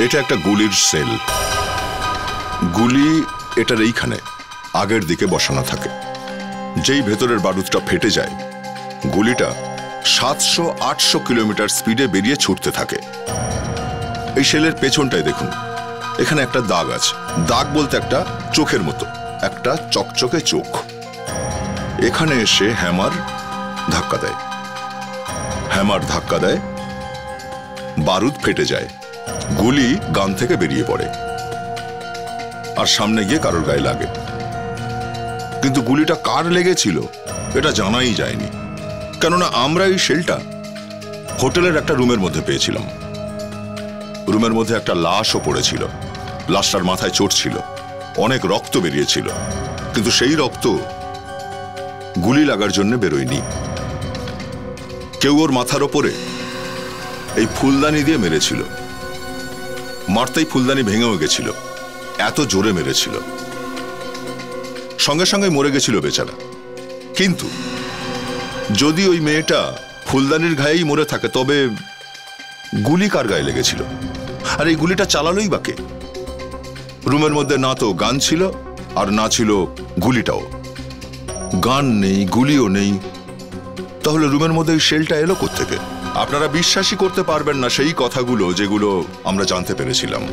এটা একটা গুলির সেল। গুলি এটার এইখানে আগের দিকে বসানো থাকে। যেই ভেতরের বারুদটা ফেটে যায়, গুলিটা 700-800 কিলোমিটার স্পিডে বেরিয়ে ছুটতে থাকে। এই সেলের পেছনটায় দেখুন, এখানে একটা দাগ আছে। দাগ বলতে একটা চোখের মতো, একটা চকচকে চোখ। এখানে এসে হ্যামার ধাক্কা দেয়। হ্যামার ধাক্কা দেয়, বারুদ ফেটে যায়, গুলি গান থেকে বেরিয়ে পড়ে আর সামনে গিয়ে কারোর গায়ে লাগে। কিন্তু গুলিটা কার লেগেছিল এটা জানাই যায়নি, কেননা আমরা এই শেলটা হোটেলের একটা রুমের মধ্যে পেয়েছিলাম। রুমের মধ্যে একটা লাশও পড়েছিল। লাশটার মাথায় চোট ছিল, অনেক রক্ত বেরিয়েছিল, কিন্তু সেই রক্ত গুলি লাগার জন্য বেরোয়নি। কেউ ওর মাথার ওপরে এই ফুলদানি দিয়ে মেরেছিল। মারতেই ফুলদানি ভেঙেও গেছিল, এত জোরে মেরেছিল। সঙ্গে সঙ্গে মরে গেছিল বেচারা। কিন্তু যদি ওই মেয়েটা ফুলদানির গায়েই মরে থাকে, তবে গুলি কার গায়ে লেগেছিল? আর এই গুলিটা চালালোই বা কে? রুমের মধ্যে না তো গান ছিল, আর না ছিল গুলিটাও। গান নেই, গুলিও নেই, তাহলে রুমের মধ্যে এই শেলটা এলো কোত্থেকে? আপনারা বিশ্বাসই করতে পারবেন না সেই কথাগুলো যেগুলো আমরা জানতে পেরেছিলাম।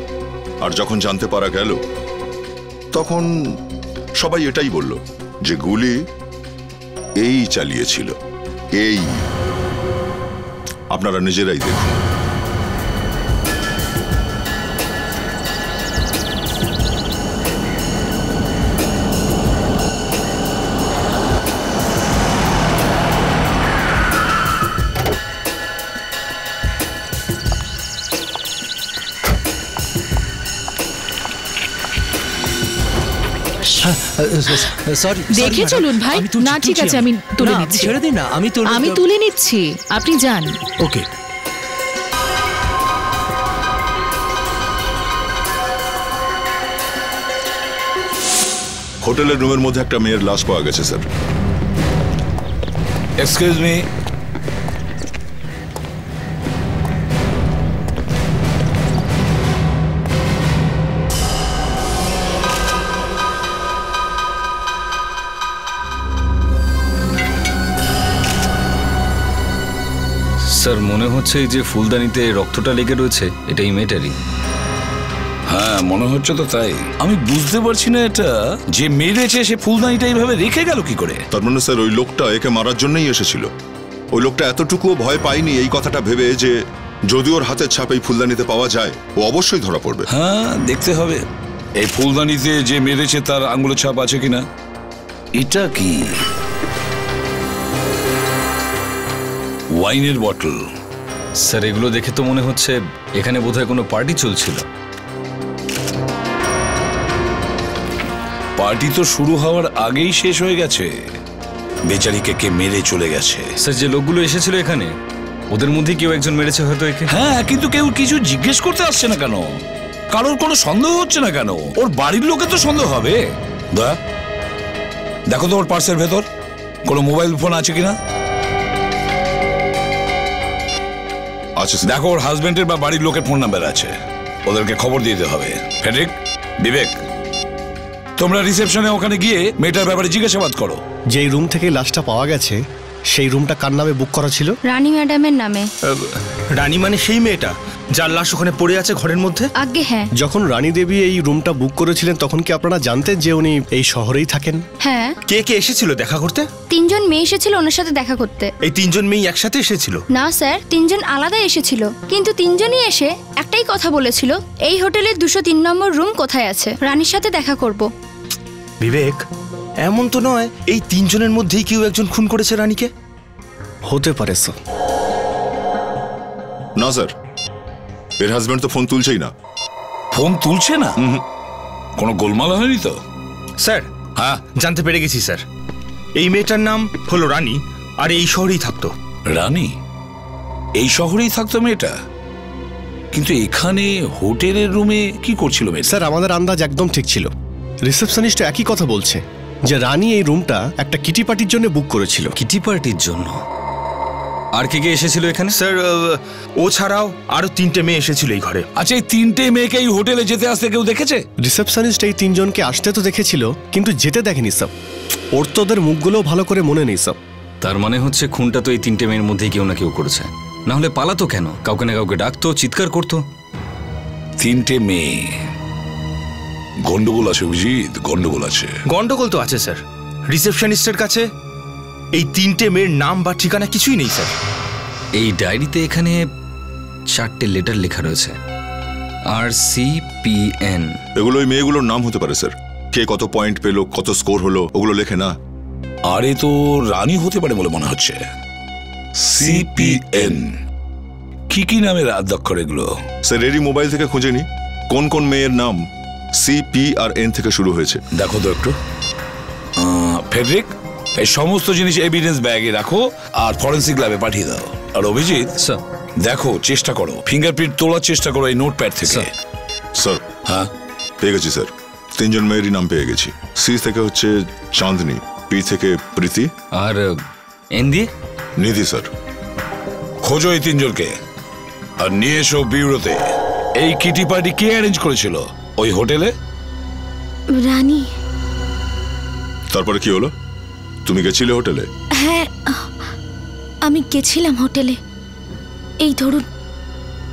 আর যখন জানতে পারা গেল, তখন সবাই এটাই বলল যে গুলি এই চালিয়েছিল। এই আপনারা নিজেরাই দেখুন। দেখে চলুন ভাই। না ঠিক আছে, আমি তুলে নিচ্ছি। ছেড়ে দিন না, আমি তুলে নিচ্ছি, আপনি যান। ওকে। হোটেলের রুমের মধ্যে একটা মেয়ের লাশ পাওয়া গেছে স্যার। এক্সকিউজ মি, স্যার মনে হচ্ছে এই যে ফুলদানিতে রক্তটা লেগে রয়েছে, এটা এই মেয়েটারই। হ্যাঁ মনে হচ্ছে তো তাই। আমি বুঝতে পারছি না এটা যে মেরেছে সে ফুলদানিটা এইভাবে রেখে গেল কি করে। তার মানে স্যার ওই লোকটা একে মারার জন্যই এসেছিল। ওই লোকটা এতটুকুও ভয় পায়নি এই কথাটা ভেবে যে যদি ওর হাতের ছাপ এই ফুলদানিতে পাওয়া যায়, ও অবশ্যই ধরা পড়বে। হ্যাঁ দেখতে হবে এই ফুলদানিতে যে মেরেছে তার আঙ্গুলের ছাপ আছে কিনা। এটা কি ওয়াইনের বটল? স্যার এগুলো দেখে তো মনে হচ্ছে এখানে বোধহয় কোনো পার্টি চলছিল। পার্টি তো শুরু হওয়ার আগেই শেষ হয়ে গেছে। বেচারিকে কে মেরে চলে গেছে। স্যার যে লোকগুলো এসেছিল এখানে, ওদের মধ্যে কেউ একজন মেরেছে হয়তো একে। হ্যাঁ কিন্তু কেউ কিছু জিজ্ঞেস করতে আসছে না কেন? কারোর কোনো সন্দেহ হচ্ছে না কেন? ওর বাড়ির লোকে তো সন্দেহ হবে। দেখো তো ওর পার্সের ভেতর কোনো মোবাইল ফোন আছে কিনা। আচ্ছা দেখো ওর হাজবেন্ডের বা বাড়ির লোকের ফোন নাম্বার আছে, ওদেরকে খবর দিতে হবে। ফেডরিক, বিবেক, তোমরা রিসেপশনে ওখানে গিয়ে মেয়েটার ব্যাপারে জিজ্ঞাসাবাদ করো। যেই রুম থেকে লাশটা পাওয়া গেছে সেই রুমটা কার নামে বুক করা ছিল? রানী ম্যাডামের নামে। রানী মানে সেই মেয়েটা যার লাশ ওখানে পড়ে আছে ঘরের মধ্যে? আগে হ্যাঁ। যখন রানী দেবী এই রুমটা বুক করেছিলেন তখন কি আপনারা জানতেন যে উনি এই শহরেই থাকেন? হ্যাঁ। কে কে এসেছিল দেখা করতে? 3 জন মেয়ে এসেছিল ওনার সাথে দেখা করতে। এই 3 জন মেয়ে একসাথে এসেছিল? না স্যার, 3 জন আলাদা এসেছিল, কিন্তু 3 জনই এসে একটাই কথা বলেছিল, এই হোটেলের 203 নম্বর রুম কোথায় আছে, রানীর সাথে দেখা করব। বিবেক, এমন তো নয় এই 3 জনের মধ্যেই কেউ একজন খুন করেছে রানীকে? হতে পারে স্যার। না স্যার, এর হাজবেন্ড তো ফোন তুলছেই না। ফোন তুলছে না? কোনো গোলমাল হয়নি তো? স্যার হ্যাঁ জানতে পেরে গেছি স্যার। এই মেয়েটার নাম হলো রানী, আর এই শহরেই থাকতো। রানী এই শহরেই থাকতো মেয়েটা? কিন্তু এখানে হোটেলের রুমে কি করছিল মেয়েটা? স্যার আমাদের আন্দাজ একদম ঠিক ছিল। রিসেপশনিস্ট একই কথা বলছে যে রানী এই রুমটা একটা কিটি পার্টির জন্য বুক করেছিল। কিটি পার্টির জন্য? আর কে কে এসেছিল এখানে? স্যার ও ছাড়াও আরো 3টে মেয়ে এসেছিল এই ঘরে। আচ্ছা, এই 3টে মেয়েকে এই হোটেলে যেতে আসতে কেউ দেখেছে? রিসেপশনিস্ট এই 3 জনকে আসতে তো দেখেছিল, কিন্তু যেতে দেখেনি স্যার। ওর তো ওদের মুখগুলো ভালো করে মনে নেই স্যার। তার মানে হচ্ছে খুনটা তো এই 3টে মেয়ের মধ্যেই কেউ না কেউ করেছে, না হলে পালাতো কেন? কাউকে না কাউকে ডাকতো, চিৎকার করতো। 3টে মেয়ে, গন্ডগোল আছে অভিজিৎ, গন্ডগোল আছে। গন্ডগোল তো আছে স্যার। রিসেপশনিস্টের কাছে এই 3টে মেয়ের নাম বা ঠিকানা কিছুই নেই স্যার। এই ডায়েরিতে এখানে 4টে লেটার লেখা রয়েছে, RCPN। এগুলো ওই মেয়েগুলোর নাম হতে পারে স্যার। কে কত পয়েন্ট পেলো, কত স্কোর হলো, ওগুলো লেখে না। আরে তো রানী হতে পারে বলে মনে হচ্ছে। CPN কি কি নামের আদ্যক্ষর এগুলো? স্যার এরই মোবাইল থেকে খুঁজে নি কোন কোন মেয়ের নাম CP আর N থেকে শুরু হয়েছে। দেখো তো একটু। ফেডরিক, এই সমস্ত জিনিস এভিডেন্স ব্যাগে রাখো আর ফরেন্সিক ল্যাবে পাঠিয়ে দাও। আর অভিজিৎ স্যার, দেখো, চেষ্টা করো, ফিঙ্গারপ্রিন্ট তোলার চেষ্টা করো এই নোটপ্যাড থেকে। স্যার হ্যাঁ, পেয়ে গেছি স্যার। 3 জন মেয়েরই নাম পেয়ে গেছি। C থেকে হচ্ছে চাঁদনি, P থেকে প্রীতি, আর N দিয়ে? নিধি স্যার। খোঁজো এই 3 জনকে আর নিয়ে এসো বিউরোতে। এই কিটি পার্টি কে অ্যারেঞ্জ করেছিল ওই হোটেলে? রানী। তারপরে কি হলো? তুমি গেছিলে হোটেলে? হ্যাঁ, আমি গেছিলাম হোটেলে, এই ধরুন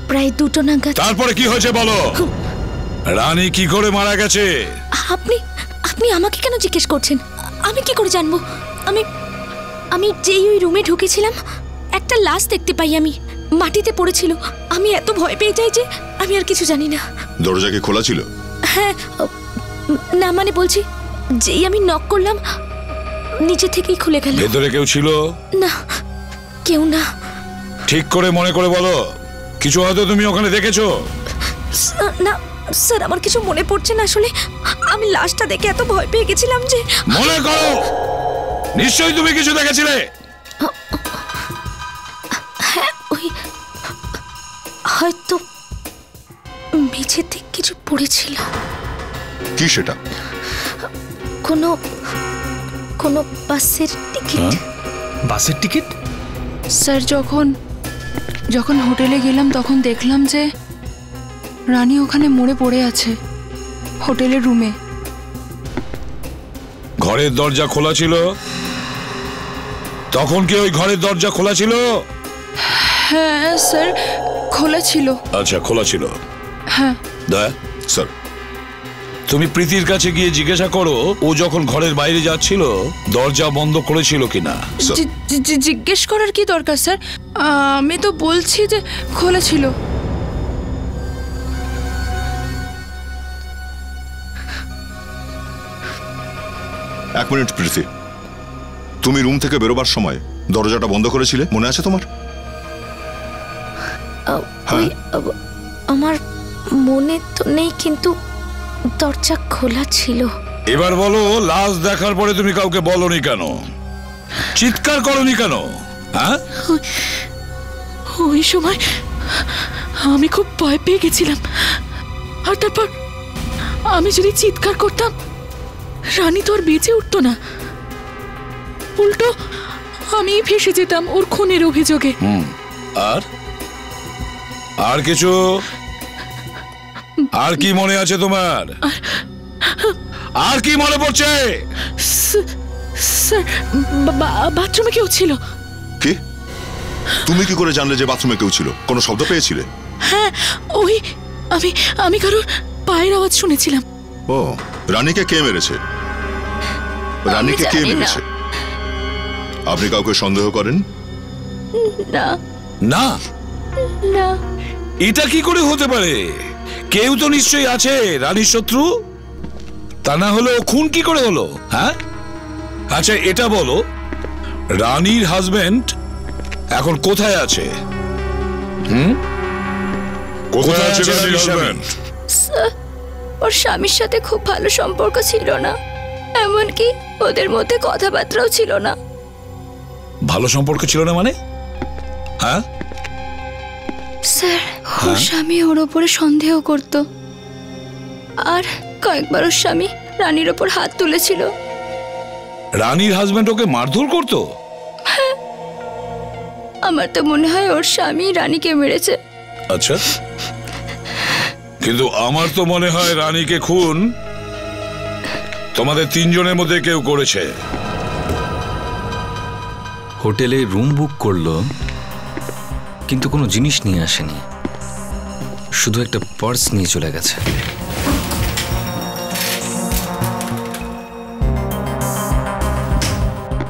প্রায় 2টো নাগাদ। তারপরে কি হয়েছে বলো। রানী কি করে মারা গেছে? আপনি আপনি আমাকে কেন জিজ্ঞেস করছেন? আমি কি করে জানবো? আমি যেই ওই রুমে ঢুকেছিলাম, একটা লাশ দেখতে পাই, আমি মাটিতে পড়েছিল। আমি এত ভয় পেয়ে যাই যে আমি আর কিছু জানি না। দরজা কি খোলা ছিল? হ্যাঁ, না মানে বলছি, যেই আমি নক করলাম নিচে থেকেই খুলে গেল। ভেতরে কেউ ছিল? না, কেউ না। ঠিক করে মনে করে বলো, কিছু হয়তো তুমি ওখানে দেখেছো। না স্যার, আমার কিছু মনে পড়ছে না আসলে। আমি লাশটা দেখে এত ভয় পেয়ে গেছিলাম যে। মনে করো, নিশ্চয়ই তুমি কিছু দেখেছিলে। হ্যাঁ, ওই হয়তো মেঝেতে কিছু পড়েছিল। কি সেটা? কোনো বাসের টিকিট। বাসের টিকিট? স্যার যখন হোটেলে গেলাম তখন দেখলাম যে রানী ওখানে মরে পড়ে আছে হোটেলের রুমে। ঘরের দরজা খোলা ছিল? তখন কি ওই ঘরের দরজা খোলা ছিল? হ্যাঁ স্যার, খোলা ছিল। আচ্ছা, খোলা ছিল। হ্যাঁ দয়া স্যার তুমি প্রীতির কাছে গিয়ে জিজ্ঞাসা করো ও যখন ঘরের বাইরে যাচ্ছিল দরজা বন্ধ করেছিল কিনা। জিজ্ঞেস করার কি দরকার স্যার? আমি তো বলছি যে খোলা ছিল। এক মিনিট প্রীতি, তুমি রুম থেকে বেরোবার সময় দরজাটা বন্ধ করেছিলে, মনে আছে তোমার? ওই আমার মনে তো নেই, কিন্তু দরজা খোলা ছিল। এবার বলো, লাশ দেখার পরে তুমি কাউকে বলনি কেন? চিৎকার করনি কেন? হ্যাঁ, ওই সময় আমি খুব ভয় পেয়ে গেছিলাম, আর তারপর আমি যদি চিৎকার করতাম রানী তো আর বেঁচে উঠতো না, উল্টো আমি ফেসে যেতাম ওর খুনের অভিযোগে। আর কিছু? আর কি মনে আছে তোমার? আর কি মনে পড়ছে? স্যার, বাথরুমে কেউ ছিল। কি? তুমি কি করে জানলে যে বাথরুমে কেউ ছিল? কোনো শব্দ পেয়েছিলে? হ্যাঁ, ওই আমি কারোর পায়ের আওয়াজ শুনেছিলাম। ও, রানীকে কে মেরেছে? রানীকে কে মেরেছে? আপনি কাউকে সন্দেহ করেন? না না না। এটা কি করে হতে পারে? কেউ তো নিশ্চয়ই আছে রানীর শত্রু, তা না হলে ও খুন কি করে হলো? হ্যাঁ, আচ্ছা এটা বলো, রানীর হাজবেন্ড এখন কোথায় আছে? কোথায় আছে রানীর হাজবেন্ড? ওর স্বামীর সাথে খুব ভালো সম্পর্ক ছিল না, এমনকি ওদের মধ্যে কথাবার্তাও ছিল না। ভালো সম্পর্ক ছিল না মানে? হ্যাঁ স্যার, ওর স্বামী ওর ওপরে সন্দেহ করত, আর কয়েকবার ওর স্বামী রানীর ওপর হাত তুলেছিল। রানীর হাজবেন্ড ওকে মারধর করতো? আমার তো মনে হয় ওর স্বামী রানীকে মেরেছে। আচ্ছা, কিন্তু আমার তো মনে হয় রানীকে খুন তোমাদের তিনজনের মধ্যে কেউ করেছে। হোটেলে রুম বুক করলো, কিন্তু কোনো জিনিস নিয়ে আসেনি, শুধু একটা পার্স নিয়ে চলে গেছে।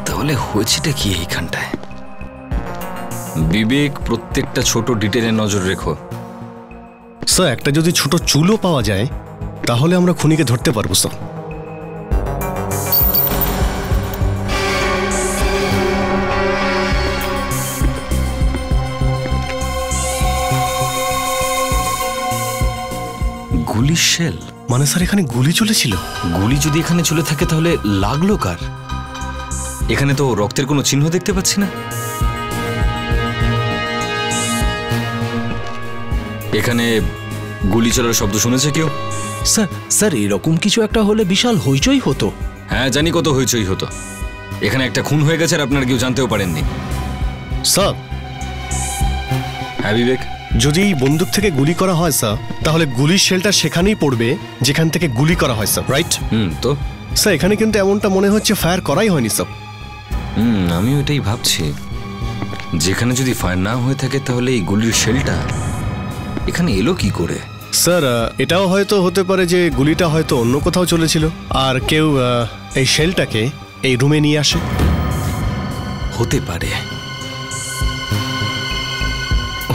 তাহলে হয়েছেটা কি এইখানটায়? বিবেক, প্রত্যেকটা ছোট ডিটেলে নজর রেখো। স্যার, একটা যদি ছোট চুলও পাওয়া যায় তাহলে আমরা খুনিকে ধরতে পারবো স্যার। গুলি শেল মানে স্যার এখানে গুলি চলেছিল? গুলি যদি এখানে চলে থাকে তাহলে লাগলো কার? এখানে তো রক্তের কোনো চিহ্ন দেখতে পাচ্ছি না। এখানে গুলি চলার শব্দ শুনেছে কেউ? স্যার এরকম কিছু একটা হলে বিশাল হইচই হতো। হ্যাঁ জানি, কত হইচই হতো। এখানে একটা খুন হয়ে গেছে আর আপনারা কেউ জানতেও পারেননি। স্যার, হ্যাঁ বিবেক, যদি এই বন্দুক থেকে গুলি করা হয় স্যার, তাহলে গুলির শেলটা সেখানেই পড়বে যেখান থেকে গুলি করা হয় স্যার, রাইট? তো স্যার এখানে কিন্তু এমনটা মনে হচ্ছে ফায়ার করাই হয়নি স্যার। আমি ওইটাই ভাবছি, যেখানে যদি ফায়ার না হয়ে থাকে তাহলে এই গুলির শেলটা এখানে এলো কি করে? স্যার এটাও হয়তো হতে পারে যে গুলিটা হয়তো অন্য কোথাও চলেছিল আর কেউ এই শেলটাকে এই রুমে নিয়ে আসে। হতে পারে,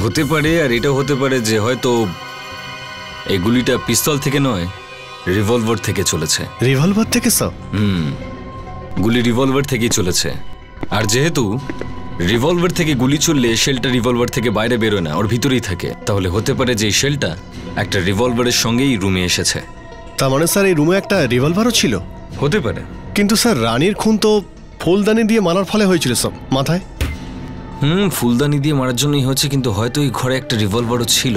হতে পারে। আর এটাও হতে পারে যে হয়তো এই গুলিটা পিস্তল থেকে নয়, রিভলভার থেকে চলেছে। রিভলভার থেকে স্যার? গুলি রিভলভার থেকেই চলেছে। আর যেহেতু রিভলভার থেকে গুলি চললে শেলটা রিভলভার থেকে বাইরে বেরোয় না, ওর ভিতরেই থাকে, তাহলে হতে পারে যে এই শেলটা একটা রিভলভারের সঙ্গেই রুমে এসেছে। তার মানে স্যার এই রুমে একটা রিভলভারও ছিল? হতে পারে। কিন্তু স্যার রানীর খুন তো ফুলদানি দিয়ে মারার ফলে হয়েছিল সব মাথায়। ফুলদানি দিয়ে মারার জন্যই হচ্ছে, কিন্তু হয়তো এই ঘরে একটা রিভলভারও ছিল।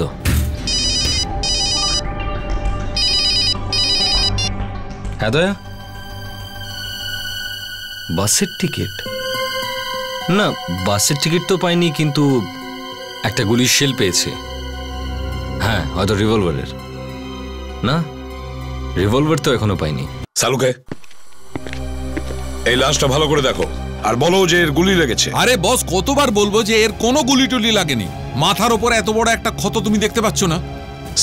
হ্যাঁ দয়া, বাসের টিকিট? না, বাসের টিকিট তো পাইনি, কিন্তু একটা গুলির শেল পেয়েছে। হ্যাঁ, হয়তো রিভলভারের। না, রিভলভার তো এখনো পাইনি। সালুকে, এই লাশটা ভালো করে দেখো আর বলো যে এর গুলি লেগেছে। আরে বস, কতবার বলবো যে এর কোনো গুলি টুলি লাগেনি। মাথার ওপর এত বড় একটা ক্ষত তুমি দেখতে পাচ্ছ না?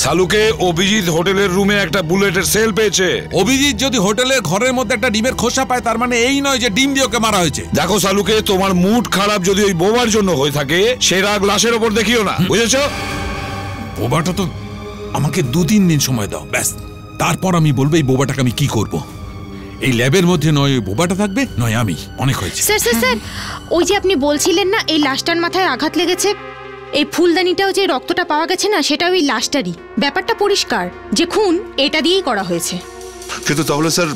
সালুকে, অভিজিৎ হোটেলের রুমে একটা বুলেটের সেল পেয়েছে। অভিজিৎ যদি হোটেলের ঘরের মধ্যে একটা ডিমের খোসা পায়, তার মানে এই নয় যে ডিম দিয়ে ওকে মারা হয়েছে। দেখো সালুকে, তোমার মুড খারাপ যদি ওই বোবার জন্য হয়ে থাকে, সে রাগ লাশের ওপর দেখিও না, বুঝেছো? বোবাটা তো আমাকে 2-3 দিন সময় দাও, ব্যাস। তারপর আমি বলবো এই বোবাটাকে আমি কি করব। এই ল্যাবের মধ্যে নয় ওই বোবাটা থাকবে, নয় আমি। অনেক হয়েছে। স্যার, ওই যে আপনি বলছিলেন না এই লাশটার মাথায় আঘাত লেগেছে, এই ফুলদানিটাও যে রক্তটা পাওয়া গেছে না, সেটাও ওই লাশটারই। ব্যাপারটা পরিষ্কার যে খুন এটা দিয়েই করা হয়েছে। কিন্তু তাহলে স্যার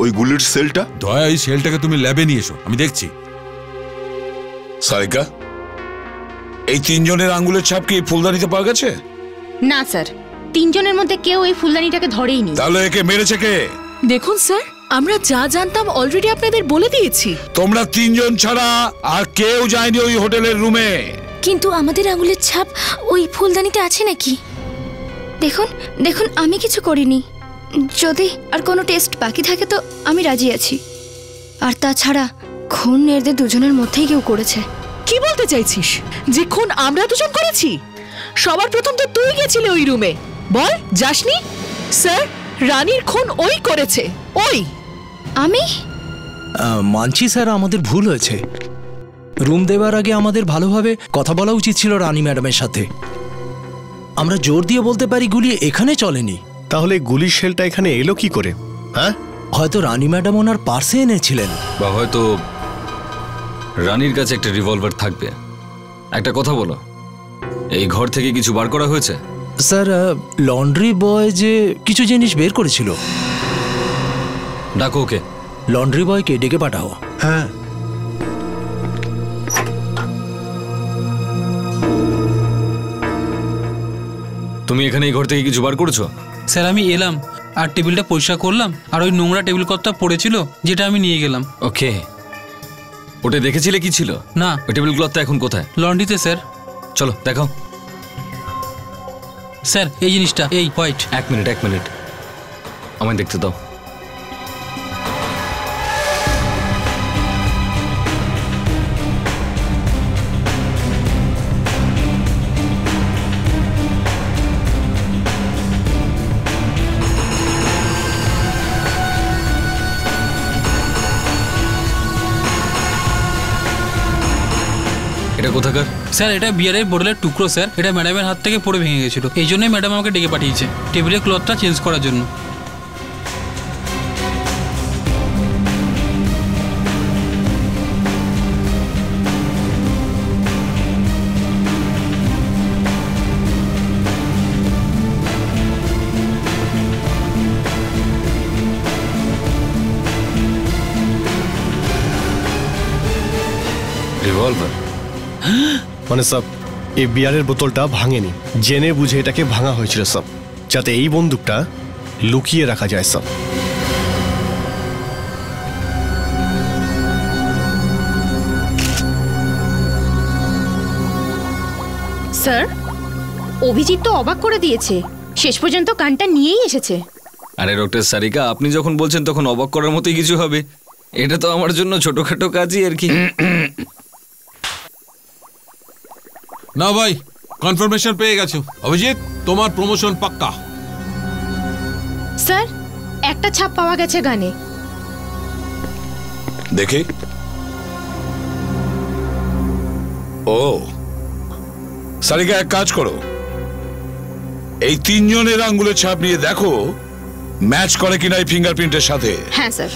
ওই গুলির সেলটা? দয়া, এই সেলটাকে তুমি ল্যাবে নিয়ে এসো, আমি দেখছি। সারিকা, এই তিনজনের আঙ্গুলের ছাপ কি ফুলদানিতে পাওয়া গেছে? না স্যার, 3 জনের মধ্যে কেউ এই ফুলদানিটাকে ধরেইনি। তাহলে একে মেরেছে কে? দেখুন স্যার, আমরা যা জানতাম অলরেডি আপনাদের বলে দিয়েছি। তোমরা 3 জন ছাড়া আর কেউ যায়নি ওই হোটেলের রুমে। কিন্তু আমাদের আঙুলের ছাপ ওই ফুলদানিতে আছে নাকি? দেখুন আমি কিছু করিনি। যদি আর কোনো টেস্ট বাকি থাকে তো আমি রাজি আছি। আর তাছাড়া খুন এদের দুজনের মধ্যেই কেউ করেছে। কি বলতে চাইছিস? যে খুন আমরা দুজন করেছি? সবার প্রথম তো তুই গেছিলি ওই রুমে, বল যাসনি? স্যার, রানীর খুন ওই করেছে, ওই। আমি মানছি স্যার, আমাদের ভুল হয়েছে। রুম দেওয়ার আগে আমাদের ভালোভাবে কথা বলা উচিত ছিল রানী ম্যাডামের সাথে। আমরা জোর দিয়ে বলতে পারি গুলি এখানে চলেনি। তাহলে গুলির শেলটা এখানে এলো কি করে? হ্যাঁ, হয়তো রানী ম্যাডাম ওনার পার্সে এনেছিলেন, বা হয়তো রানীর কাছে একটা রিভলভার থাকবে। একটা কথা বলো, এই ঘর থেকে কিছু বার করা হয়েছে? স্যার, লন্ড্রি বয় যে কিছু জিনিস বের করেছিল। ডাকো ওকে। লন্ড্রি বয়কে ডেকে পাঠাও। হ্যাঁ। তুমি এখানে এই ঘর থেকে কিছু বার করেছো? স্যার, আমি এলাম আর টেবিলটা পরিষ্কার করলাম, আর ওই নোংরা টেবিল ক্লথটা পড়েছিল যেটা আমি নিয়ে গেলাম। ওকে, ওটা দেখেছিলে কি ছিল? না। ওই টেবিল ক্লথটা এখন কোথায়? লন্ড্রিতে স্যার। চলো দেখাও। স্যার এই জিনিসটা, এই হোয়াইট। এক মিনিট আমায় দেখতে দাও। এটা কোথাকার? স্যার এটা বিয়ারের বোতলের টুকরো স্যার। এটা ম্যাডামের হাত থেকে পড়ে ভেঙে গেছিল, এই জন্যই ম্যাডাম আমাকে ডেকে পাঠিয়েছে টেবিলের ক্লথটা চেঞ্জ করার জন্য। রিভলভার? মানে সব এই বিয়ারের বোতলটা ভাঙেনি, জেনে বুঝে এটাকে ভাঙা হয়েছিল সব, যাতে এই বন্দুকটা লুকিয়ে রাখা যায় সব। স্যার, অভিজিৎ তো অবাক করে দিয়েছে, শেষ পর্যন্ত কানটা নিয়েই এসেছে। আরে ডক্টর সারিকা, আপনি যখন বলছেন তখন অবাক করার মতোই কিছু হবে। এটা তো আমার জন্য ছোটখাটো কাজই আর কি। না ভাই, কনফার্মেশন পেয়ে গেছো। অভিজিৎ, তোমার প্রমোশন পাক্কা। স্যার, একটা ছাপ পাওয়া গেছে গানে। দেখি। ও সারিকা, এক কাজ করো, এই তিনজনের আঙ্গুলের ছাপ নিয়ে দেখো ম্যাচ করে কিনা এই ফিঙ্গারপ্রিন্টের সাথে। হ্যাঁ স্যার।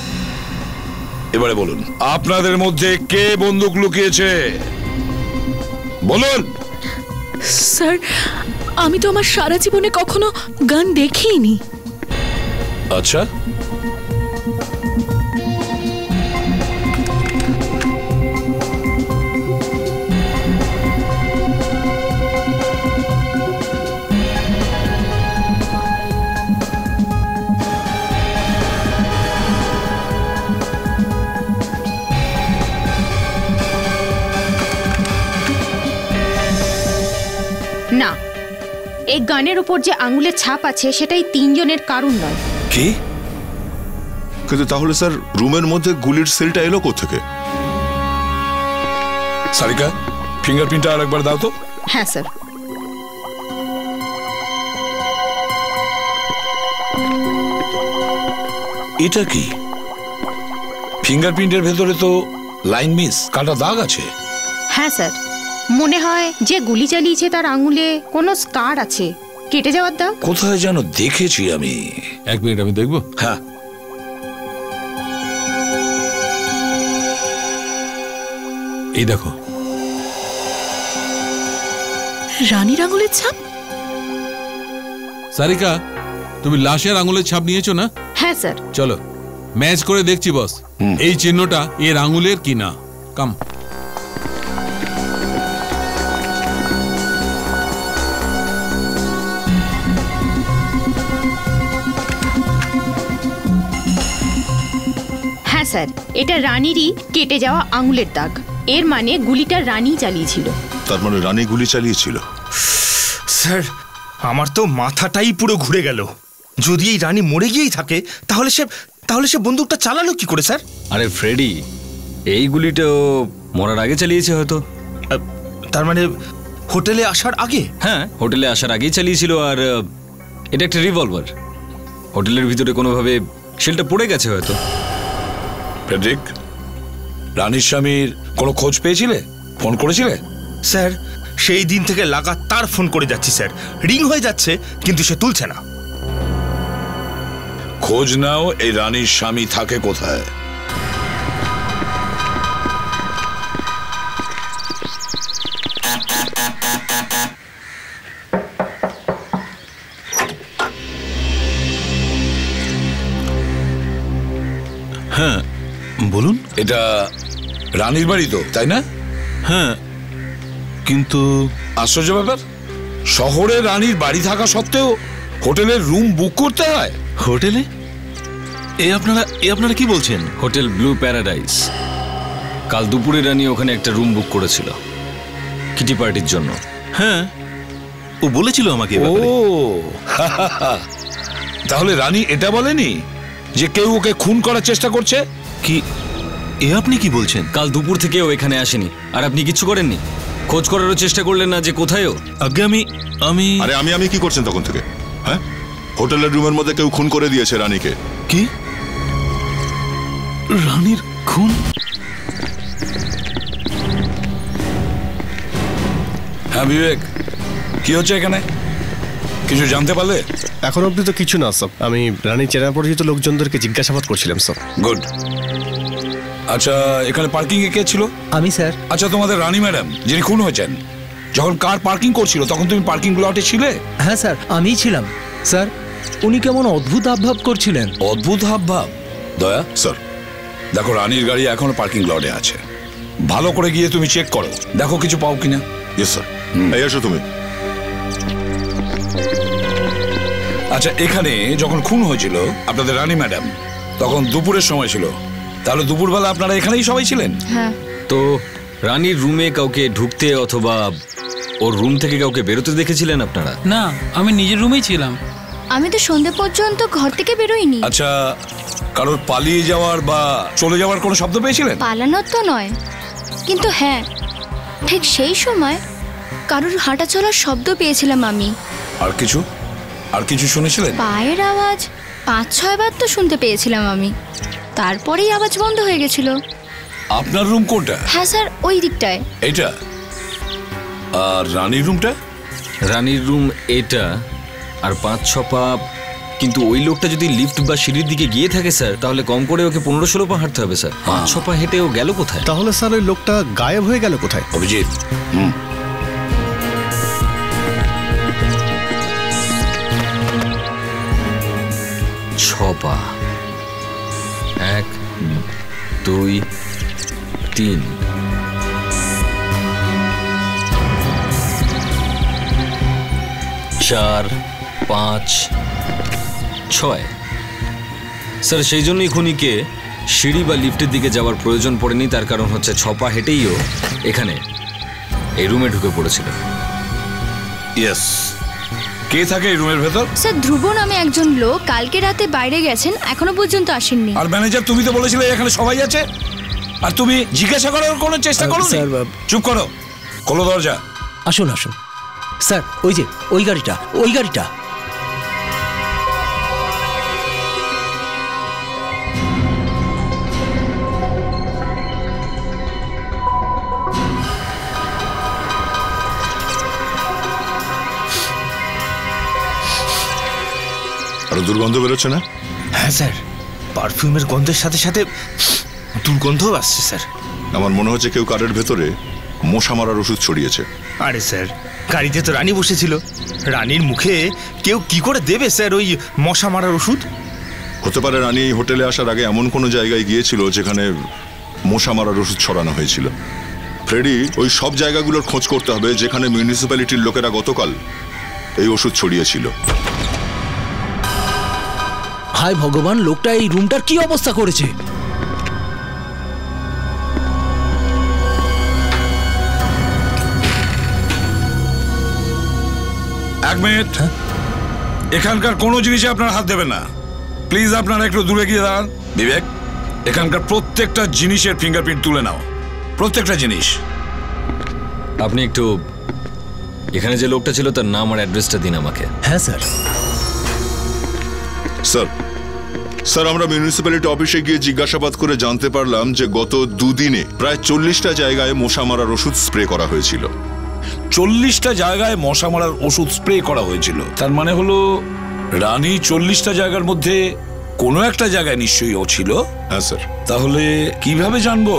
এবারে বলুন, আপনাদের মধ্যে কে বন্দুক লুকিয়েছে? বলুন। স্যার, আমি তো আমার সারা জীবনে কখনো গান দেখিনি। আচ্ছা, না, এই গানের উপর যে আঙুলের ছাপ আছে সেটাই তিনজনের কারণ নয়। কি? কিন্তু তাহলে স্যার রুমের মধ্যে গুলির সেলটা এলো কোত্থেকে? সারিকা, ফিঙ্গারপ্রিন্টটা আরেকবার দাও তো। হ্যাঁ স্যার। এটা কি? ফিঙ্গারপ্রিন্টের ভেতরে তো লাইন মিস, কাটা দাগ আছে। হ্যাঁ স্যার, মনে হয় যে গুলি চালিয়েছে তার আঙুলে কোনো স্কার আছে, কেটে যাওয়ার দাগ। কোথায় যেন দেখেছি আমি। এক মিনিট, আমি দেখবো। হ্যাঁ, এই দেখো। রানীর আঙুলের ছাপ? সারিকা, তুমি লাশের আঙুলের ছাপ নিয়েছো না? হ্যাঁ স্যার। চলো ম্যাচ করে দেখছি বস, এই চিহ্নটা এর আঙুলের কিনা। কাম। হ্যাঁ স্যার, এটা রানীরই কেটে যাওয়া আঙুলের দাগ। এর মানে গুলিটা রানী চালিয়েছিল। তার মানে রানী গুলি চালিয়েছিল? স্যার, আমার তো মাথাটাই পুরো ঘুরে গেল। যদি এই রানী মরে গিয়েই থাকে তাহলে সে বন্দুকটা চালালো কি করে স্যার? আরে ফ্রেডি, এই গুলিটাও মরার আগে চালিয়েছে হয়তো। তার মানে হোটেলে আসার আগে? হ্যাঁ, হোটেলে আসার আগেই চালিয়েছিল। আর এটা একটা রিভলভার, হোটেলের ভিতরে কোনোভাবে শেলটা পড়ে গেছে হয়তো। ফ্রেডরিক, রানীর স্বামীর কোনো খোঁজ পেয়েছিলে? ফোন করেছিলে? স্যার, সেই দিন থেকে লাগাতার ফোন করে যাচ্ছি স্যার, রিং হয়ে যাচ্ছে কিন্তু সে তুলছে না। খোঁজ নাও, এই রানীর স্বামী থাকে কোথায়। হ্যাঁ বলুন। এটা রানীর বাড়ি তো, তাই না? হ্যাঁ, কিন্তু আশ্চর্য ব্যাপার, শহরে রানীর বাড়ি থাকা সত্ত্বেও হোটেলের রুম বুক করতে হয়। হোটেলে? এ আপনারা কি বলছেন? Hotel blue paradise. কাল দুপুরে রানী ওখানে একটা রুম বুক করেছিল কিটি পার্টির জন্য। হ্যাঁ, ও বলেছিল আমাকে এ ও ব্যাপারে। তাহলে রানী এটা বলেনি যে কেউ ওকে খুন করার চেষ্টা করছে? কি এ আপনি কি বলছেন? কাল দুপুর থেকে ও এখানে আসেনি, আর আপনি কিচ্ছু করেননি? খোঁজ করারও চেষ্টা করলেন না যে কোথায় ও? আগে আমি আরে আমি কি করছেন তখন থেকে? হ্যাঁ, হোটেলের রুমের মধ্যে কেউ খুন করে দিয়েছে রানীকে। কি? রানীর খুন? হ্যাঁ বিবেক, কি হচ্ছে এখানে? কিছু জানতে পারলে? এখন অব্দি তো কিছু না স্যার। আমি রানী চেনা পরিচিত লোকজনদেরকে জিজ্ঞাসাবাদ করছিলাম স্যার। গুড। আচ্ছা, এখানে পার্কিং এ কে ছিল? আমি স্যার। আচ্ছা, তোমাদের রানী ম্যাডাম যিনি খুন হয়েছেন, যখন কার পার্কিং করছিল তখন তুমি পার্কিং লটে ছিলে? হ্যাঁ স্যার, আমিই ছিলাম। স্যার, উনি কেমন অদ্ভুত হাবভাব করছিলেন। অদ্ভুত হাবভাব? দয়া স্যার, দেখো রানীর গাড়ি এখনো পার্কিং লটে আছে, ভালো করে গিয়ে তুমি চেক করো, দেখো কিছু পাও কিনা। Yes sir. এই এসো তুমি। আচ্ছা, এখানে যখন খুন হয়েছিল আপনাদের রানী ম্যাডাম তখন দুপুরের সময় ছিল, তাহলে দুপুরবেলা আপনারা এখানেই সবাই ছিলেন? হ্যাঁ। তো রানীর রুমে কাউকে ঢুকতে অথবা ওর রুম থেকে কাউকে বেরোতে দেখেছিলেন আপনারা? না, আমি নিজের রুমেই ছিলাম। আমি তো সন্ধে পর্যন্ত ঘর থেকে বেরোইনি। আচ্ছা, কারোর পালিয়ে যাওয়ার বা চলে যাওয়ার কোনো শব্দ পেয়েছিলেন? পালানোর তো নয়, কিন্তু হ্যাঁ ঠিক সেই সময় কারোর হাঁটা চলার শব্দ পেয়েছিলাম আমি। আর কিছু শুনেছিলেন? পায়ের আওয়াজ 5-6 বার তো শুনতে পেয়েছিলাম আমি, তারপরেই আওয়াজ বন্ধ হয়ে গেছিল। আপনার রুম কোনটা? হ্যাঁ স্যার, ওই দিকটায়। এইটা? আর রানীর রুমটা? রানীর রুম এটা, আর 5-6 পা। কিন্তু ওই লোকটা যদি লিফট বা সিঁড়ির দিকে গিয়ে থাকে স্যার, তাহলে কম করে ওকে 15-16 পা হাঁটতে হবে স্যার। 5-6 পা হেঁটে ও গেল কোথায়? তাহলে স্যার ওই লোকটা গায়েব হয়ে গেল কোথায়? অভিজিৎ, 6 পা। 1, 2, 3। 4, 5, 6। স্যার, সেই জন্যই খুনিকে সিঁড়ি বা লিফটের দিকে যাওয়ার প্রয়োজন পড়েনি। তার কারণ হচ্ছে 6 পা হেঁটেইও এখানে এই রুমে ঢুকে পড়েছিল। ইয়েস। কে থাকে এই রুমের ভেতর? স্যার, ধ্রুব নামে একজন লোক কালকে রাতে বাইরে গেছেন, এখনো পর্যন্ত আসেননি। আর ম্যানেজার, তুমি তো বলেছিলে এখানে সবাই আছে, আর তুমি জিজ্ঞাসা করার কোনো চেষ্টা করো? স্যার, চুপ করো, খোলো দরজা। আসুন আসুন স্যার, ওই যে ওই গাড়িটা। আরো দুর্গন্ধ বেরোচ্ছে না? হ্যাঁ স্যার, পারফিউমের গন্ধের সাথে সাথে দুর্গন্ধও আসছে স্যার। আমার মনে হচ্ছে কেউ কারের ভেতরে মশা মারার ওষুধ ছড়িয়েছে। আরে স্যার, গাড়িতে তো রানী বসেছিল, রানীর মুখে কেউ কি করে দেবে স্যার ওই মশা মারার ওষুধ? হতে পারে রানী এই হোটেলে আসার আগে এমন কোনো জায়গায় গিয়েছিল যেখানে মশা মারার ওষুধ ছড়ানো হয়েছিল। ফ্রেডি, ওই সব জায়গাগুলোর খোঁজ করতে হবে যেখানে মিউনিসিপ্যালিটির লোকেরা গতকাল এই ওষুধ ছড়িয়েছিল। হায় ভগবান, লোকটা এই রুমটার কি অবস্থা করেছে! এক মিনিট, এখানকার কোনো জিনিসে আপনার হাত দেবেন না প্লিজ। আপনারা একটু দূরে গিয়ে দাঁড়ান। বিবেক, এখানকার প্রত্যেকটা জিনিসের ফিঙ্গারপ্রিন্ট তুলে নাও, প্রত্যেকটা জিনিস। আপনি একটু এখানে যে লোকটা ছিল তার নাম আর অ্যাড্রেসটা দিন আমাকে। হ্যাঁ স্যার। স্যার, আমরা মিউনিসিপ্যালিটি অফিসে গিয়ে জিজ্ঞাসাবাদ করে জানতে পারলাম যে গত 2 দিনে প্রায় 40টা জায়গায় মশা মারার ওষুধ স্প্রে করা হয়েছিল। 40টা জায়গায় মশা মারার ওষুধ স্প্রে করা হয়েছিল? তার মানে হলো রানী 40টা জায়গার মধ্যে কোনো একটা জায়গায় নিশ্চয়ই ও ছিল। হ্যাঁ স্যার। তাহলে কিভাবে জানবো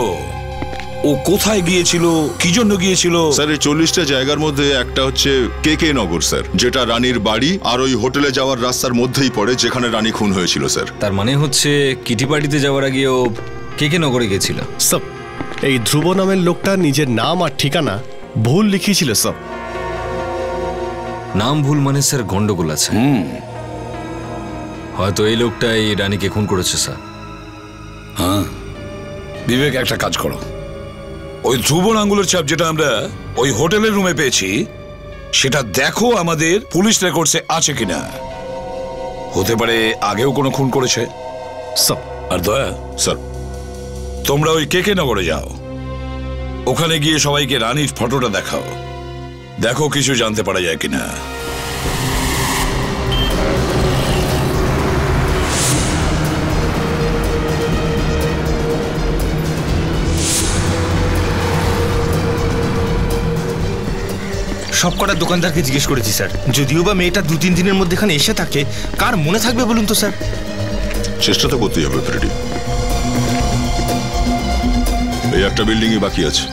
ও কোথায় গিয়েছিল, কি জন্য গিয়েছিল? স্যার, এই 40টা জায়গার মধ্যে একটা হচ্ছে কেকে নগর স্যার, যেটা রানীর বাড়ি আর ওই হোটেলে যাওয়ার রাস্তার মধ্যেই পড়ে যেখানে রানী খুন হয়েছিল স্যার। তার মানে হচ্ছে কিটি পার্টিতে যাওয়ার আগে ও কেকে নগরে গেছিল। স্যার, এই ধ্রুব নামের লোকটা নিজের নাম আর ঠিকানা ভুল লিখিয়েছিল স্যার। নাম ভুল মানে স্যার গন্ডগোল আছে। হয়তো এই লোকটা এই রানীকে খুন করেছে স্যার। হ্যাঁ, বিবেক একটা কাজ করো, ওই ধ্রুবর আঙ্গুলের ছাপ যেটা আমরা ওই হোটেলের রুমে পেয়েছি সেটা দেখো আমাদের পুলিশ রেকর্ডসে আছে কিনা। হতে পারে আগেও কোনো খুন করেছে। আর দয়া স্যার, তোমরা ওই কেকে নগরে যাও, ওখানে গিয়ে সবাইকে রানীর ফটোটা দেখাও, দেখো কিছু জানতে পারা যায় কিনা। সব কটা দোকানদারকে জিজ্ঞেস করেছি স্যার, যদিও বা মেয়েটা 2-3 দিনের মধ্যে এখানে এসে থাকে, কার মনে থাকবে বলুন তো স্যার? চেষ্টা তো করতেই হবে ফ্রেডি। এই একটা বিল্ডিংই বাকি আছে,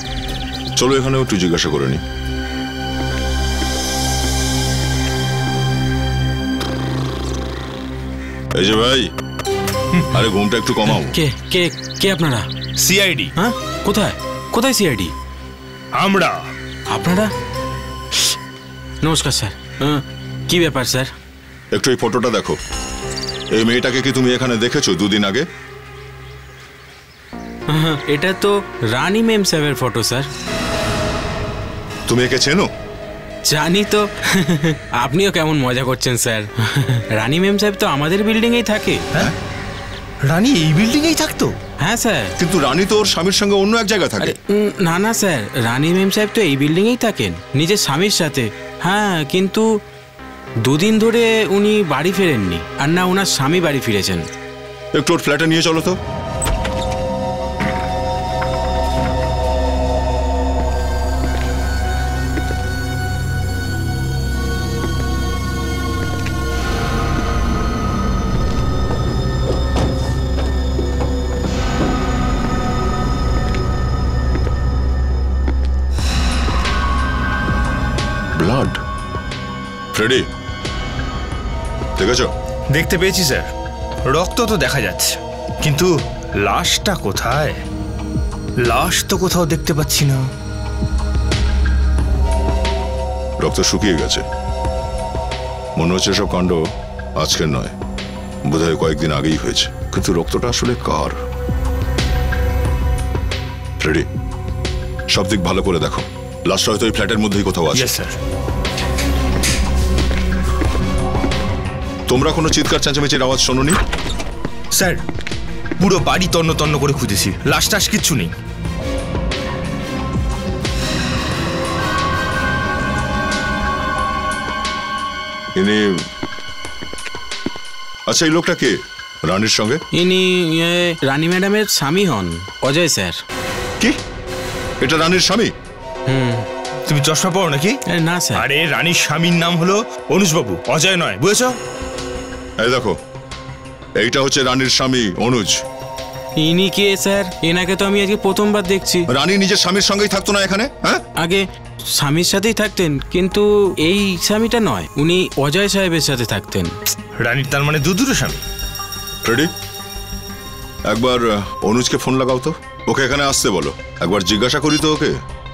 চলো এখানেও একটু জিজ্ঞাসা করে নি। এই যে ভাই, আরে ঘুমটা একটু কমাও। কে কে কে আপনারা? সিআইডি। হ্যাঁ, কোথায় কোথায় সিআইডি? আমরা। আপনারা? নমস্কার স্যার। কি ব্যাপার স্যার? একটু এই ফটোটা দেখো। এই মেয়েটাকে কি তুমি এখানে দেখেছো 2 দিন আগে? এটা তো রানী মেম সাহেবের ফটো স্যার। তুমি একে চেনো? জানি তো। আপনিও কেমন মজা করছেন স্যার। রানী মেম সাহেব তো আমাদের বিল্ডিংয়েই থাকে। হ্যাঁ, রানী এই বিল্ডিংয়েই থাকতো? হ্যাঁ স্যার। কিন্তু রানী তো ওর স্বামীর সঙ্গে অন্য এক জায়গায় থাকে। না না স্যার, রানী মেম সাহেব তো এই বিল্ডিংয়েই থাকেন নিজের স্বামীর সাথে। হ্যাঁ, কিন্তু 2 দিন ধরে উনি বাড়ি ফেরেননি, আর না ওনার স্বামী বাড়ি ফিরেছেন। একটু ওর ফ্ল্যাটে নিয়ে চলো তো। ব্লাড। ফ্রেডি, দেখেছো? দেখতে পেয়েছি স্যার, রক্ত তো দেখা যাচ্ছে, কিন্তু লাশটা কোথায়? লাশ তো কোথাও দেখতে পাচ্ছি না। রক্ত শুকিয়ে গেছে, মনে হচ্ছে সব কাণ্ড আজকের নয়, বোধহয় কয়েকদিন আগেই হয়েছে। কিন্তু রক্তটা আসলে কার? ফ্রেডি, সব দিক ভালো করে দেখো, লাশটা হয়তো এই ফ্ল্যাটের মধ্যেই কোথাও আছে। স্যার। তোমরা কোনো চিৎকার চেঁচামেচির আওয়াজ শোনোনি? স্যার, পুরো বাড়ি তন্ন তন্ন করে খুঁজেছি, লাশ টাশ কিচ্ছু নেই। আচ্ছা, এই লোকটা কে রানীর সঙ্গে? ইনি রানী ম্যাডামের স্বামী হন, অজয় স্যার। কি, এটা রানীর স্বামী? তুমি চশমা পড়ো নাকি? না স্যার। আরে রানীর স্বামীর নাম হলো অনুজবাবু, অজয় নয়, বুঝেছ? এই দেখো, এইটা হচ্ছে রানীর স্বামী অনুজ। ইনি কে স্যার? এনাকে তো আমি আজকে প্রথমবার দেখছি। রানী নিজের স্বামীর সঙ্গেই থাকতো না এখানে? হ্যাঁ, আগে স্বামীর সাথেই থাকতেন, কিন্তু এই স্বামীটা নয়, উনি অজয় সাহেবের সাথে থাকতেন। রানীর তার মানে দুটো স্বামী? ফ্রেডি, একবার অনুজকে ফোন লাগাও তো, ওকে এখানে আসতে বলো। একবার জিজ্ঞাসা করি তো ওকে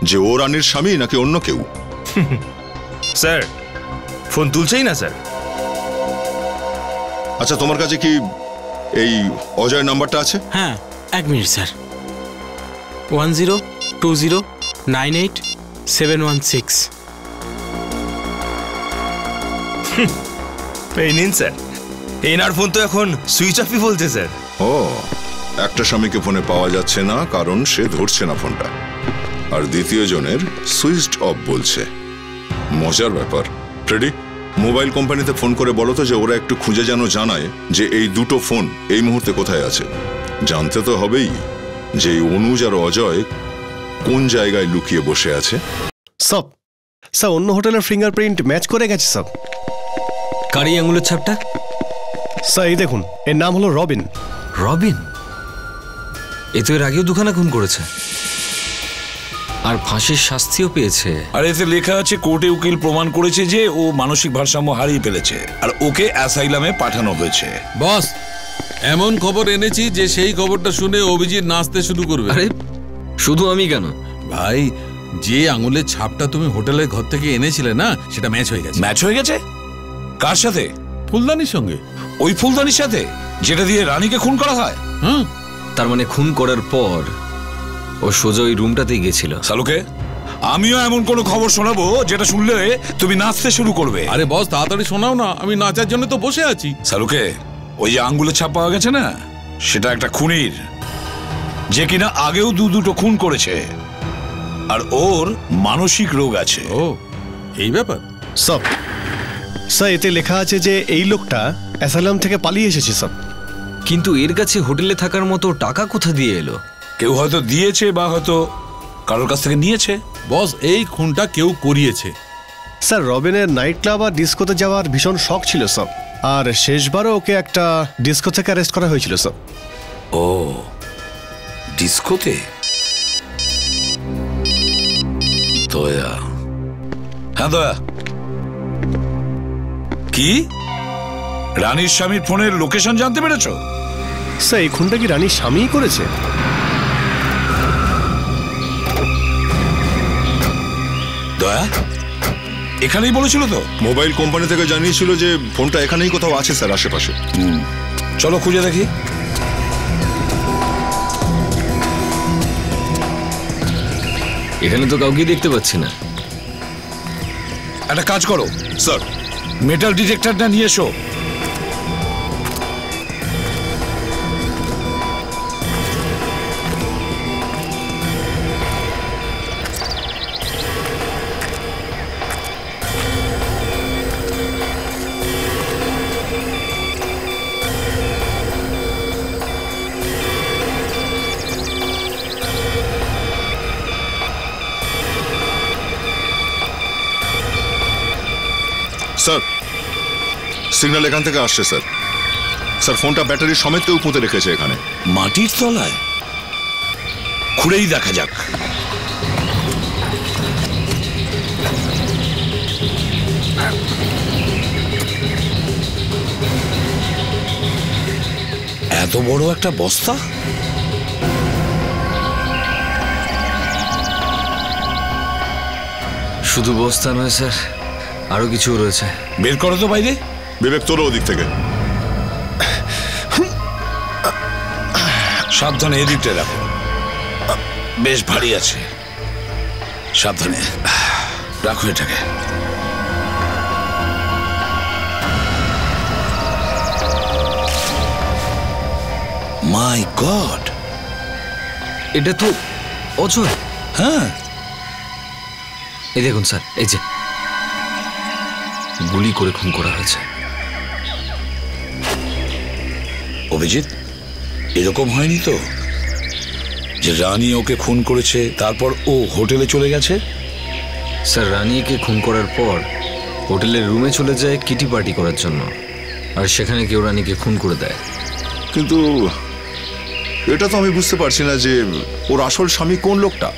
যে ও রানীর স্বামী নাকি অন্য কেউ। স্যার, ফোন তুলছেই না স্যার। আচ্ছা, তোমার কাছে কি এই অজয় নাম্বারটা আছে? হ্যাঁ, 1 মিনিট স্যার। 1020988716। এই নিন স্যার, এনার ফোন তো এখন সুইচ অফই বলছে স্যার। ও, একটা স্বামীকে ফোনে পাওয়া যাচ্ছে না কারণ সে ধরছে না ফোনটা, আর দ্বিতীয় জনের সুইচড অফ বলছে। মজার ব্যাপার। ফ্রেডি, মোবাইল কোম্পানিতে ফোন করে বলো তো যে ওরা একটু খুঁজে যেন জানায় যে এই দুটো ফোন এই মুহূর্তে কোথায় আছে। জানতে তো হবেই যে অনুজ আর অজয় কোন জায়গায় লুকিয়ে বসে আছে। সব স্যার, অন্য হোটেলের ফিঙ্গারপ্রিন্ট ম্যাচ করে গেছে সব। কারি আঙুলের ছাপটা? স্যার, এই দেখুন, এর নাম হলো রবিন। রবিন? এ তো এর আগেও 2খানা খুন করেছে, আর ফাঁসির শাস্তিও পেয়েছে। আর এতে লেখা আছে কোর্টে উকিল প্রমাণ করেছে যে ও মানসিক ভারসাম্য হারিয়ে ফেলেছে, আর ওকে অ্যাসাইলামে পাঠানো হয়েছে। বস, এমন খবর এনেছি যে সেই খবরটা শুনে অভিজিৎ নাচতে শুরু করবে। আরে শুধু আমি কেন ভাই, যে আঙুলের ছাপটা তুমি হোটেলের ঘর থেকে এনেছিলে না, সেটা ম্যাচ হয়ে গেছে। ম্যাচ হয়ে গেছে? কার সাথে? ফুলদানির সঙ্গে। ওই ফুলদানির সাথে যেটা দিয়ে রানীকে খুন করা হয়? তার মানে খুন করার পর ও সোজা ওই রুমটাতেই গেছিল। সালুকে, আমিও এমন কোনো খবর শোনাবো যেটা শুনলে তুমি নাচতে শুরু করবে। আরে বস তাড়াতাড়ি শোনাও না, আমি নাচার জন্য তো বসে আছি। সালুকে, ওই যে আঙ্গুলের ছাপ পাওয়া গেছে না, সেটা একটা খুনির, যে কিনা আগেও দুটো খুন করেছে, আর ওর মানসিক রোগ আছে। ও এই ব্যাপার। স্যার এতে লেখা আছে যে এই লোকটা অ্যাসাইলাম থেকে পালিয়ে এসেছে স্যার। কিন্তু এর কাছে হোটেলে থাকার মতো টাকা কোথা দিয়ে এলো? কেউ হয়তো দিয়েছে বা হয়তো কারোর কাছ থেকে নিয়েছে। বস এই খুনটা কেউ করিয়েছে। স্যার রবিনের নাইট ক্লাব আর ডিস্কোতে যাওয়ার ভীষণ শখ ছিল স্যার, আর শেষবারও ওকে একটা ডিস্কো থেকে অ্যারেস্ট করা হয়েছিল স্যার। ও ডিস্কোতে? দয়া, হ্যাঁ দয়া, কি রানীর স্বামীর ফোনের লোকেশন জানতে পেরেছো? স্যার এই খুনটা কি রানীর স্বামীই করেছে? দয়া এখানেই বলেছিল তো? মোবাইল কোম্পানি থেকে জানিয়েছিল যে ফোনটা এখানেই কোথাও আছে স্যার, আশেপাশে। চলো খুঁজে দেখি। এখানে তো কাউকে দেখতে পাচ্ছি না। একটা কাজ করো স্যার, মেটাল ডিটেক্টরটা নিয়ে এসো। স্যার সিগন্যাল এখান থেকে আসছে স্যার। স্যার ফোনটা ব্যাটারি সমেত কেউ পুঁতে রেখেছে এখানে। মাটির তলায়? খুঁড়েই দেখা যাক। এত বড় একটা বস্তা? শুধু বস্তা নয় স্যার, আরো কিছু রয়েছে। বের করো তো বাইরে। বিবেক তোলো ওদিক থেকে। সাবধানে এদিকটা রাখো, বেশ ভারী আছে। সাবধানে রাখো এটাকে। মাই গড, এটা তো অজয়। হ্যাঁ এই দেখুন স্যার, এই যে গুলি করে খুন করা হয়েছে। অভিজিৎ, এরকম হয়নি তো যে রানী ওকে খুন করেছে তারপর ও হোটেলে চলে গেছে? স্যার রানীকে খুন করার পর হোটেলের রুমে চলে যায় কিটি পার্টি করার জন্য, আর সেখানে কেউ রানীকে খুন করে দেয়। কিন্তু এটা তো আমি বুঝতে পারছি না যে ওর আসল স্বামী কোন লোকটা,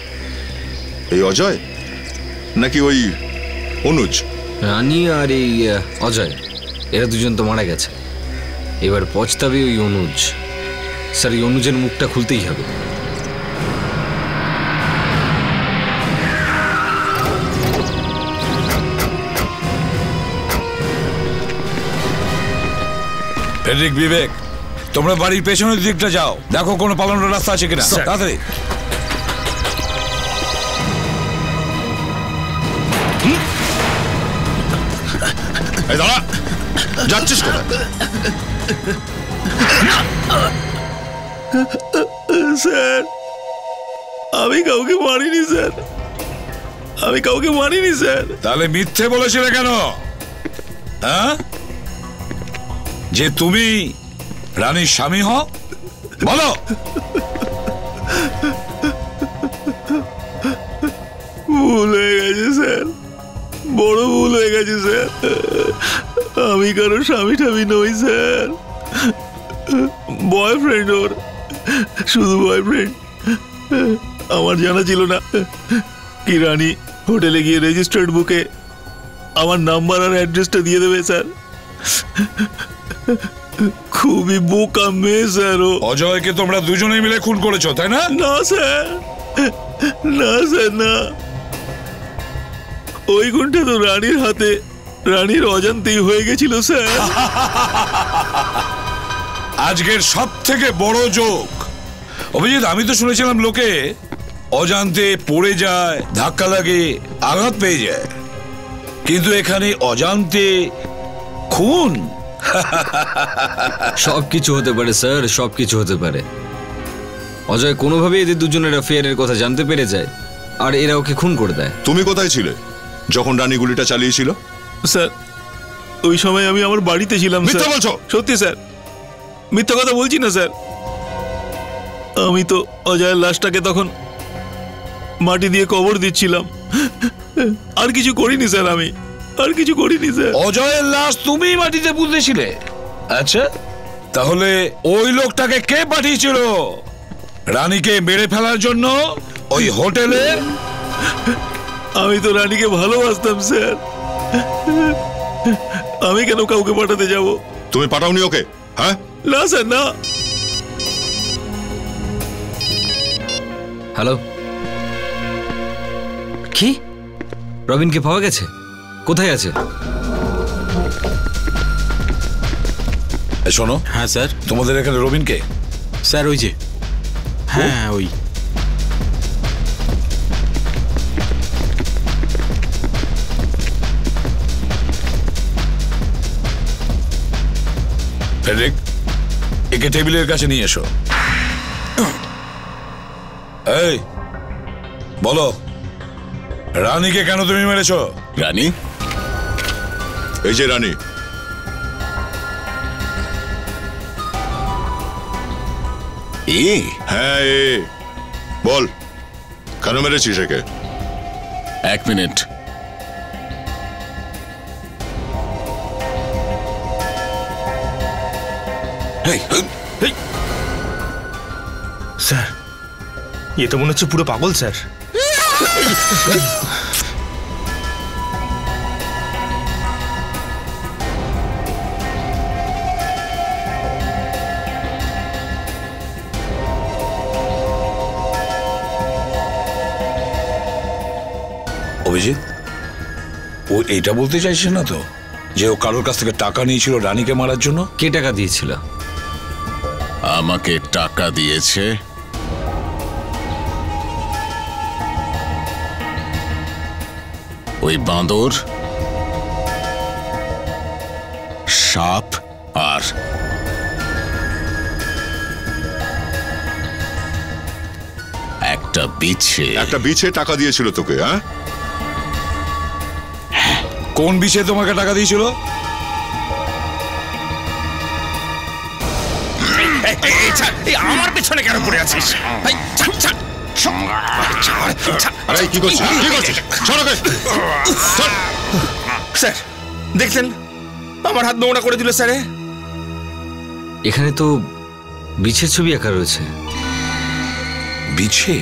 এই অজয় নাকি ওই অনুজ? রানী আর এই অজয়, এরা দুজন তো মারা গেছে। এবার পচতাবে ওই অনুজ। স্যার এই অনুজের মুখটা খুলতেই হবে। ফেডরিক, বিবেক, তোমরা বাড়ির পেছনের দিকটা যাও, দেখো কোনো পালানোর রাস্তা আছে কিনা। তাড়াতাড়ি। এই দাঁড়া, যাচ্ছিস কোথায়? স্যার আমি কাউকে মারিনি স্যার, আমি কাউকে মারিনি স্যার। তাহলে মিথ্যে বলেছিলে কেন? হ্যাঁ, যে তুমি রানীর স্বামী হও, বলো। ভুল হয়ে গেছে স্যার, বড় ভুল হয়ে গেছে স্যার। আমি কারো স্বামী টামি নই স্যার, বয়ফ্রেন্ড ওর, শুধু বয়ফ্রেন্ড। আমার জানা ছিল না কি রানী হোটেলে গিয়ে রেজিস্টার্ড বুকে আমার নাম্বার আর অ্যাড্রেসটা দিয়ে দেবে স্যার। খুবই বোকা মেয়ে স্যার ও। অজয়কে তোমরা দুজনেই মিলে খুন করেছো, তাই না? না স্যার, না স্যার, না। ওই খুনটা তো রানীর হাতে, রানীর অজান্তেই হয়ে গেছিল স্যার। আজকের সব থেকে বড় জোক। অভিজিৎ, আমি তো শুনেছিলাম লোকে অজান্তে পড়ে যায়, ধাক্কা লাগে, আঘাত পেয়ে যায়, কিন্তু এখানে অজান্তে খুন। সবকিছু হতে পারে স্যার, সবকিছু হতে পারে। অজয় কোনোভাবে এদের দুজনের অ্যাফেয়ারের কথা জানতে পেরে যায় আর এরা ওকে খুন করে দেয়। তুমি কোথায় ছিলে যখন রানী গুলিটা চালিয়েছিল? স্যার ওই সময় আমি আমার বাড়িতে ছিলাম। মিথ্যা বলছো? সত্যি স্যার, মিথ্যা কথা বলছি না স্যার। আমি তো অজয়ের লাশটাকে তখন মাটি দিয়ে কবর দিচ্ছিলাম, আর কিছু করিনি স্যার। আমি আর কিছু করিনি স্যার। অজয়ের লাশ তুমি মাটিতে পুঁতেছিলে? আচ্ছা, তাহলে ওই লোকটাকে কে পাঠিয়েছিল রানীকে মেরে ফেলার জন্য ওই হোটেলে? আমি তো রানীকে ভালোবাসতাম স্যার, আমি কেন কাউকে পাঠাতে যাব? তুমি পাঠাওনি ওকে? হ্যাঁ না স্যার, না। হ্যালো, কি রবিনকে পাওয়া গেছে? কোথায় আছে? শোনো। হ্যাঁ স্যার। তোমাদের এখানে রবিনকে? স্যার ওই যে, হ্যাঁ ওই। ফেডরিক, একে টেবিলের কাছে নিয়ে এসো। এই বলো, রানীকে কেন তুমি মেরেছো? রানী? এই যে রানী। হ্যাঁ, বল কেন মেরেছিস একে? 1 মিনিট। স্যার এ তো মনে হচ্ছে পুরো পাগল স্যার। অভিজিৎ, ও এইটা বলতে চাইছে না তো যে ও কারোর কাছ থেকে টাকা নিয়েছিল রানীকে মারার জন্য? কে টাকা দিয়েছিল? আমাকে টাকা দিয়েছে ওই বাঁদর, সাপ আর একটা বিছে। একটা বিছে টাকা দিয়েছিল তোকে? হ্যাঁ, কোন বিছে তোমাকে টাকা দিয়েছিল? আমার পেছনে কেন পড়ে আছিস? কি করছিস? স্যার দেখলেন আমার হাত নোংরা করে দিল স্যার। এখানে তো বিছের ছবি আঁকা রয়েছে। বিছে?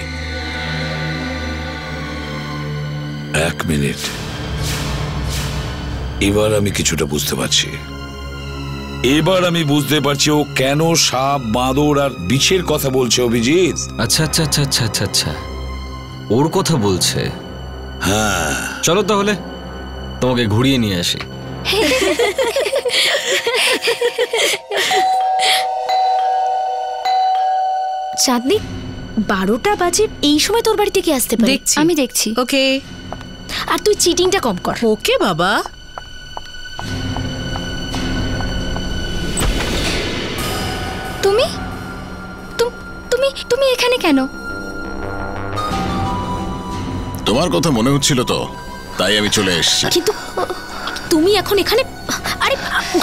1 মিনিট, এবার আমি কিছুটা বুঝতে পারছি। এবার আমি বুঝতে পারছি ও কেন সাপ, বাঁদর আর বিছের কথা বলছে। অভিজিৎ, আচ্ছা আচ্ছা আচ্ছা আচ্ছা আচ্ছা আচ্ছা, ওর কথা বলছে। হ্যাঁ, চলো তাহলে তোমাকে ঘুরিয়ে নিয়ে আসি। চাঁদনি, 12টা বাজে, এই সময় তোর বাড়িতে কি আসতে পারে? দেখছি, আমি দেখছি। ওকে। আর তুই চিটিংটা কম কর। ওকে বাবা। তুমি তুমি তুমি এখানে কেন? তোমার কথা মনে হচ্ছিল তো, তাই আমি চলে এসেছি। কিন্তু তুমি এখন এখানে, আরে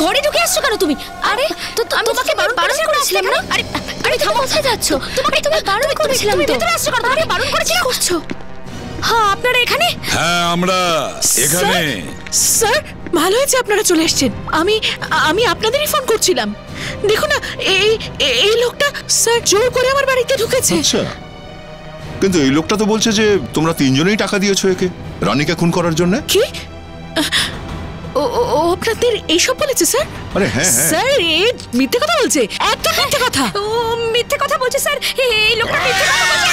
ঘরে ঢুকে আসছো কেন তুমি? আরে তো আমি তোমাকে বারণ করেছিলাম না? আরে আরে থামো, কোথায় যাচ্ছ? তোমাকে বারণ করেছিলাম তো। ভেতরে আসছো কেন? আরে বারণ করেছিলাম। করছো? হ্যাঁ, আপনারা এখানে? হ্যাঁ আমরা এখানে। স্যার ভালো হয়েছে আপনারা চলে এসেছেন। আমি আপনাদেরই ফোন করছিলাম। দেখো না, এই লোকটা স্যার জোর করে আমার বাড়িতে ঢুকেছে। আচ্ছা, কিন্তু এই লোকটা তো বলছে যে তোমরা 3 জনেই টাকা দিয়েছো একে রানীকে খুন করার জন্য। কি? ও আপনাদের এইসব বলেছে স্যার? আরে হ্যাঁ স্যার, এই মিথ্যে কথা বলছে, একদম মিথ্যে কথা। ও মিথ্যে কথা বলছে স্যার, এই লোকটা মিথ্যে কথা বলছে।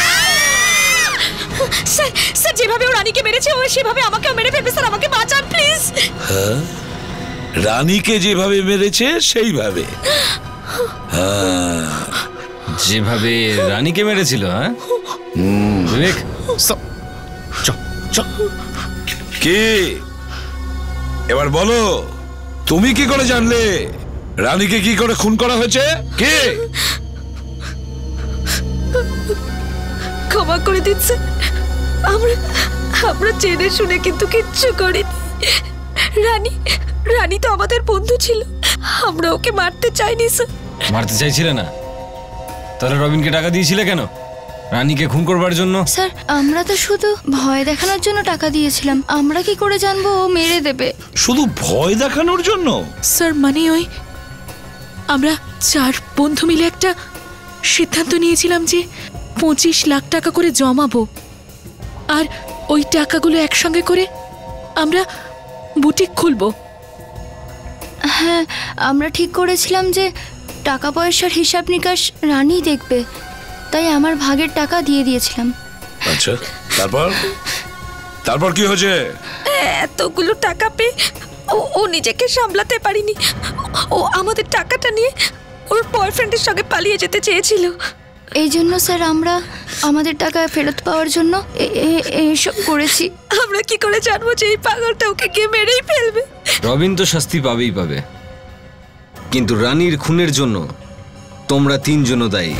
স্যার স্যার, যেভাবে ও রানীকে মেরেছে ও সেভাবে আমাকেও মেরে ফেলবে। স্যার আমাকে বাঁচান প্লিজ। হ্যাঁ, রানীকে যেভাবে মেরেছে সেইভাবে? যেভাবে রানীকে মেরেছিল? হ্যাঁ, বিবেক কে এবার বলো, তুমি কি করে জানলে রানীকে কি করে খুন করা হয়েছে? কে? ক্ষমা করে দিচ্ছে, আমরা আমরা জেনে শুনে কিন্তু কিচ্ছু করিনি। রানী তো আমাদের বন্ধু ছিল, আমরা ওকে মারতে চাইনি স্যার। মারতে চাইছিলে না? তাহলে রবিনকে টাকা দিয়েছিলে কেন রানীকে খুন করবার জন্য? স্যার আমরা তো শুধু ভয় দেখানোর জন্য টাকা দিয়েছিলাম, আমরা কি করে জানবো ও মেরে দেবে? শুধু ভয় দেখানোর জন্য? স্যার মানে ওই আমরা 4 বন্ধু মিলে একটা সিদ্ধান্ত নিয়েছিলাম যে 25 লাখ টাকা করে জমাবো, আর ওই টাকাগুলো একসঙ্গে করে আমরা বুটিক খুলবো। হ্যাঁ, আমরা ঠিক করেছিলাম যে টাকা পয়সার হিসাব নিকাশ রানী দেখবে, তাই আমার ভাগের টাকা দিয়ে দিয়েছিলাম। আচ্ছা, তারপর কি হয়েছে? এতগুলো টাকা পেয়ে ও নিজেকে সামলাতে পারিনি। ও আমাদের টাকাটা নিয়ে ওর বয়ফ্রেন্ডের সঙ্গে পালিয়ে যেতে চেয়েছিল। এই জন্য স্যার আমরা আমাদের টাকা ফেরত পাওয়ার জন্য এসব করেছি। আমরা কি করে জানবো যে এই পাগলটা ওকে গিয়ে মেরেই ফেলবে? রবিন তো শাস্তি পাবেই পাবে, কিন্তু রানীর খুনের জন্য তোমরা 3 জনও দায়ী।